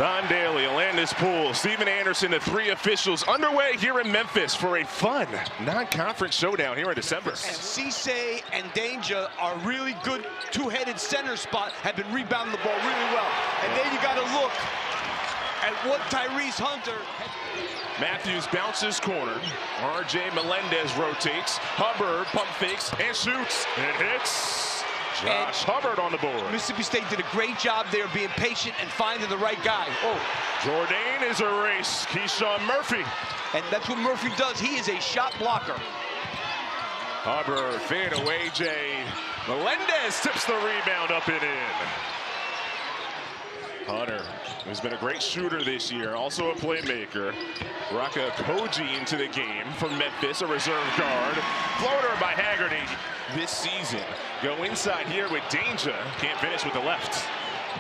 Don Daly, Alandis Poole, Steven Anderson, the three officials underway here in Memphis for a fun non-conference showdown here in December. And Cisse and Danger are really good two-headed center spot, have been rebounding the ball really well. And then you got to look at what Tyrese Hunter. Matthews bounces corner. R.J. Melendez rotates. Hubbard pump fakes and shoots. It hits. Josh Hubbard on the board. Mississippi State did a great job there being patient and finding the right guy. Oh, Jourdain is erased. Keyshawn Murphy. And that's what Murphy does. He is a shot blocker. Hubbard fade away. Jay Melendez tips the rebound up and in. Hunter, who's been a great shooter this year, also a playmaker. Raka Koji into the game from Memphis, a reserve guard. Floater by Haggerty this season. Go inside here with Danger. Can't finish with the left.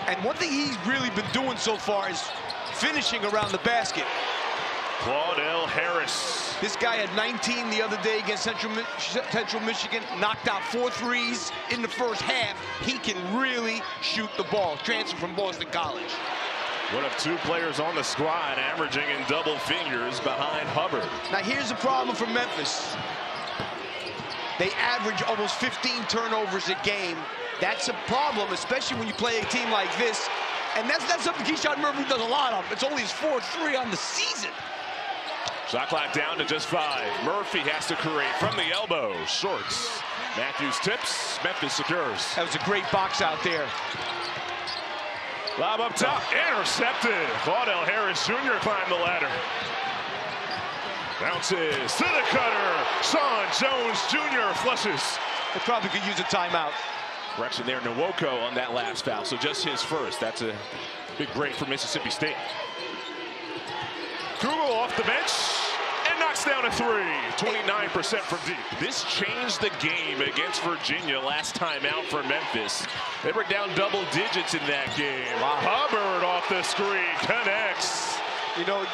And one thing he's really been doing so far is finishing around the basket. Claudell Harris. This guy had 19 the other day against Central Michigan, knocked out 4 threes in the first half. He can really shoot the ball. Transfer from Boston College. One of 2 players on the squad averaging in double figures behind Hubbard. Now here's the problem for Memphis. They average almost 15 turnovers a game. That's a problem, especially when you play a team like this. And that's something Keyshawn Murphy does a lot of. It's only his 4th 3 on the season. Shot clock down to just 5. Murphy has to create from the elbow. Shorts. Matthews tips. Memphis secures. That was a great box out there. Lob up top. Intercepted. Claudell Harris Jr. climbed the ladder. Bounces to the cutter. Sean Jones Jr. flushes. They probably could use a timeout. Correction there. Nwoko on that last foul. So just his first. That's a big break for Mississippi State. Kugel off the bench and knocks down a 3. 29% from deep. This changed the game against Virginia last time out for Memphis. They were down double digits in that game. Wow. Hubbard off the screen connects. You know,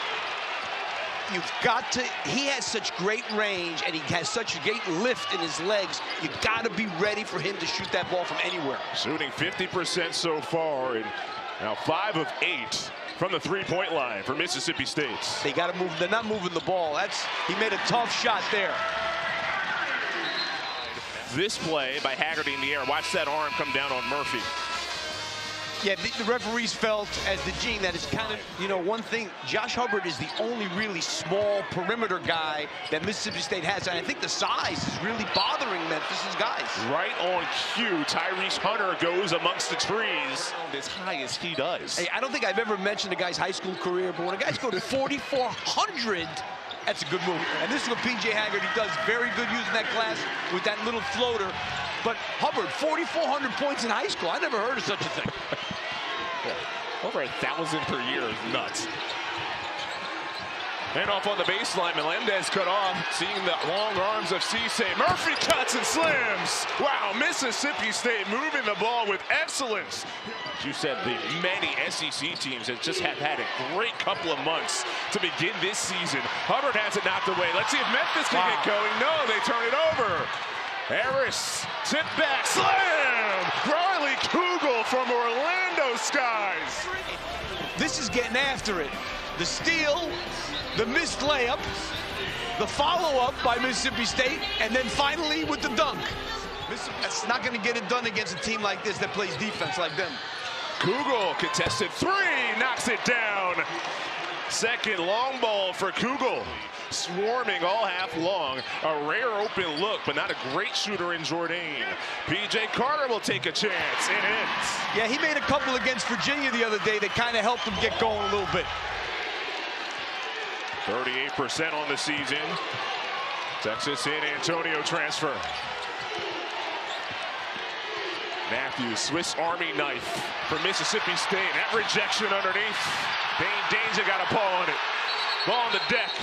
you've got to, he has such great range and he has such a great lift in his legs. You got to be ready for him to shoot that ball from anywhere. Shooting 50% so far, and now 5 of 8 from the three-point line for Mississippi State. They got to move. They're not moving the ball. He made a tough shot there. This play by Haggerty in the air. Watch that arm come down on Murphy. Yeah, the referees felt, as the Gene, that is kind of, you know, one thing. Josh Hubbard is the only really small perimeter guy that Mississippi State has, and I think the size is really bothering Memphis's guys. Right on cue, Tyrese Hunter goes amongst the trees as high as he does. Hey, I don't think I've ever mentioned a guy's high school career, but when a guy's going to 4,400, that's a good move. And this is what P.J. Haggerty does. Very good using that glass with that little floater. But Hubbard, 4,400 points in high school. I never heard of such a thing. Over 1,000 per year is nuts. And off on the baseline, Melendez cut off, seeing the long arms of Cisse. Murphy cuts and slams. Wow, Mississippi State moving the ball with excellence. You said the many SEC teams have just had a great couple of months to begin this season. Hubbard has it knocked away. Let's see if Memphis can get going. No, they turn it over. Harris, tip back, slam! Riley Kugel from Orlando Skies. This is getting after it. The steal, the missed layup, the follow-up by Mississippi State, and then finally with the dunk. That's not going to get it done against a team like this that plays defense like them. Kugel contested 3, knocks it down. Second long ball for Kugel. Swarming all half long. A rare open look, but not a great shooter in Jourdain. P.J. Carter will take a chance. It ends. Yeah, he made a couple against Virginia the other day that kind of helped him get going a little bit. 38% on the season. Texas San Antonio transfer. Matthews, Swiss Army knife for Mississippi State. That rejection underneath. Dane Danger got a paw on it. Ball on the deck.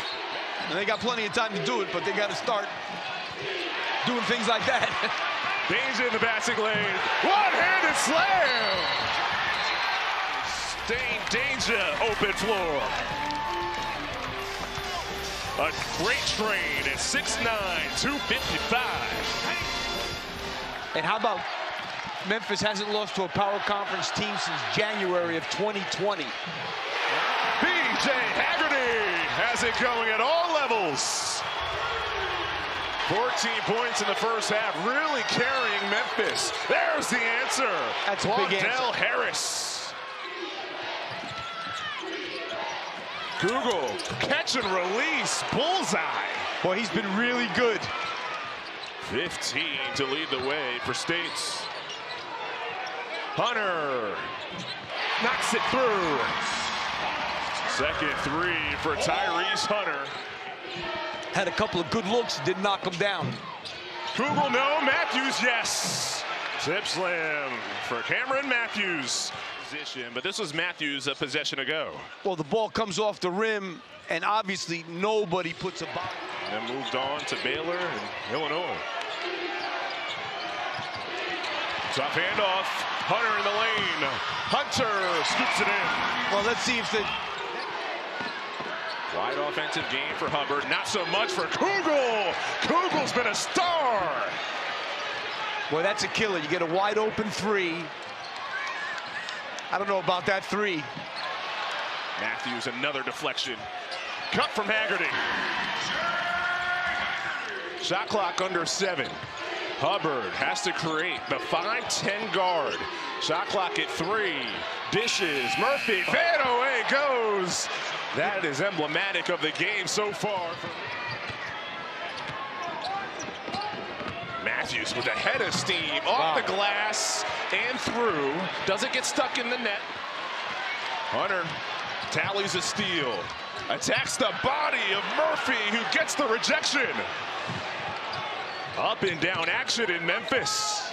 And they got plenty of time to do it, but they got to start doing things like that. Danger in the passing lane. One-handed slam. Dane Danger, open floor. A great train at 6'9", 255. And how about Memphis hasn't lost to a power conference team since January of 2020. B.J. Haggerty has it going at all levels. 14 points in the first half, really carrying Memphis. There's the answer. That's a big answer. Wardell Harris. Google, catch and release, bullseye. Boy, he's been really good. 15 to lead the way for States. Hunter knocks it through. Second three for Tyrese Hunter. Had a couple of good looks, did knock him down. Kugel, no. Matthews, yes. Tip slam for Cameron Matthews. But this was Matthews a possession ago. Well, the ball comes off the rim, and obviously nobody puts a body. And moved on to Baylor and Illinois. Tough handoff. Hunter in the lane. Hunter scoops it in. Well, let's see if the... Wide offensive game for Hubbard. Not so much for Kugel. Kugel's been a star. Boy, that's a killer. You get a wide open three. I don't know about that three. Matthews, another deflection. Cut from Haggerty. Shot clock under 7. Hubbard has to create the 5'10" guard. Shot clock at 3. Dishes. Murphy. Fade away goes. That is emblematic of the game so far. Matthews with a head of steam off the glass and through. Doesn't get stuck in the net. Hunter tallies a steal. Attacks the body of Murphy, who gets the rejection. Up and down action in Memphis.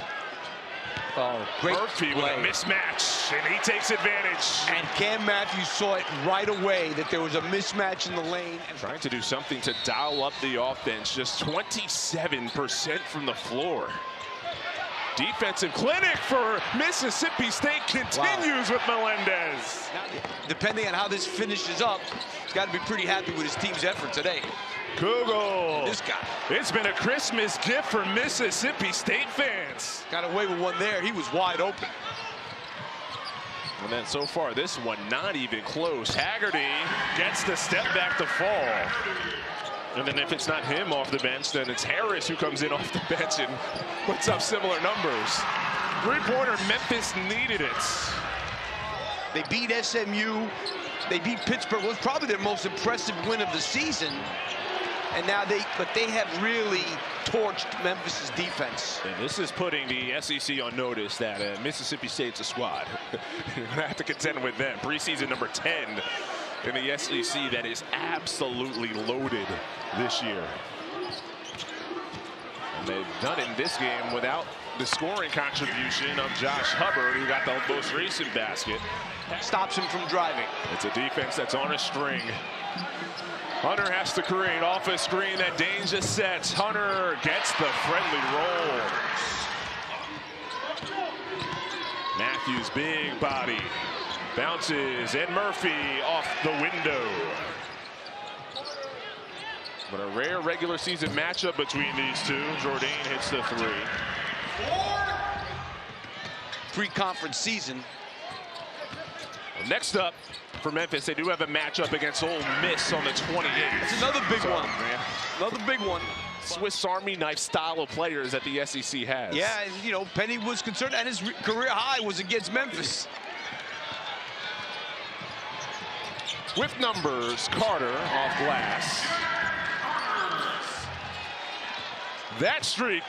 Oh, great Murphy play. with a mismatch, and he takes advantage. And Cam Matthews saw it right away that there was a mismatch in the lane. And Trying to do something to dial up the offense. Just 27% from the floor. Defensive clinic for Mississippi State continues with Melendez. now, depending on how this finishes up, he's got to be pretty happy with his team's effort today. Kugel. This guy. It's been a Christmas gift for Mississippi State fans. Got away with one there. He was wide open. And then so far, this one not even close. Haggerty gets the step back to fall. And then if it's not him off the bench, then it's Harris who comes in off the bench and puts up similar numbers. Three-pointer, Memphis needed it. They beat SMU. They beat Pittsburgh. It was probably their most impressive win of the season. And now they have really torched Memphis's defense. And this is putting the SEC on notice that Mississippi State's a squad. You're gonna have to contend with them. Preseason number 10 in the SEC that is absolutely loaded this year. And they've done it in this game without the scoring contribution of Josh Hubbard, who got the most recent basket. Stops him from driving. It's a defense that's on a string. Hunter has to create off a screen that Danes just sets. Hunter gets the friendly roll. Matthews, big body. Bounces, and Murphy off the window. But a rare regular season matchup between these two. Jourdain hits the 3. Pre-conference season. Well, next up for Memphis, they do have a matchup against Ole Miss on the 28th. It's another big one. Man. Another big one. Swiss Army knife style of players that the SEC has. Yeah, and, you know, Penny was concerned, and his career high was against Memphis. With numbers, Carter off glass. That streak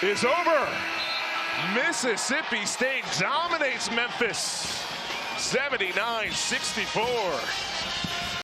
is over. Mississippi State dominates Memphis 79-64.